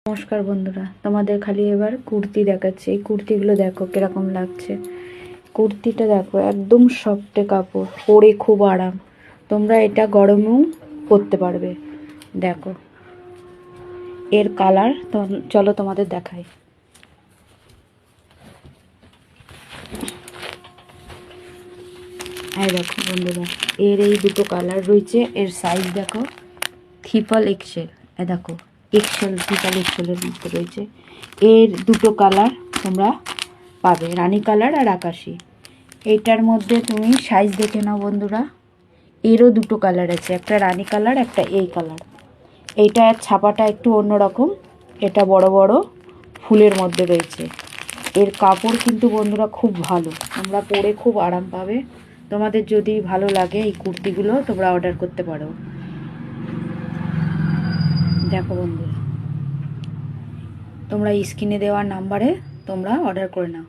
নমস্কার বন্ধুরা, তোমাদের খালি এবার কুর্তি দেখাচ্ছি। এই কুর্তিগুলো দেখো কিরকম লাগছে। কুর্তিটা দেখো একদম সফটে কাপড়, পরে খুব আরাম। তোমরা এটা গরমেও পরতে পারবে। দেখো এর কালার, চলো তোমাদের দেখাই। এই দেখো বন্ধুরা, এর এই দুটো কালার রয়েছে। এর সাইজ দেখো, ট্রিপল এক্সেল। এ দেখো এক্সেল, ট্রিপল এক্সেলের মধ্যে রয়েছে। এর দুটো কালার তোমরা পাবে, রানী কালার আর আকাশি। এইটার মধ্যে তুমি সাইজ দেখে নাও বন্ধুরা। এরও দুটো কালার আছে, একটা রানী কালার, একটা এই কালার। এইটার ছাপাটা একটু অন্যরকম, এটা বড় বড় ফুলের মধ্যে রয়েছে। এর কাপড় কিন্তু বন্ধুরা খুব ভালো, তোমরা পরে খুব আরাম পাবে। তোমাদের যদি ভালো লাগে এই কুর্তিগুলো তোমরা অর্ডার করতে পারো। দেখো বন্ধুরা, তোমরা স্ক্রিনে দেওয়া নাম্বারে তোমরা অর্ডার করে নাও।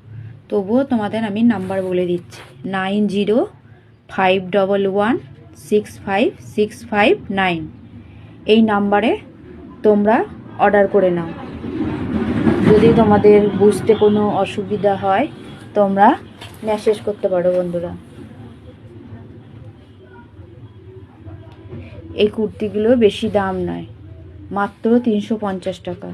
তবুও তোমাদের আমি নাম্বার বলে দিচ্ছি, 9051165659। এই নাম্বারে তোমরা অর্ডার করে নাও। যদি তোমাদের বুঝতে কোনো অসুবিধা হয় তোমরা মেসেজ করতে পারো বন্ধুরা। এই কুর্তিগুলো বেশি দাম নয়, মাত্র 350 টাকা।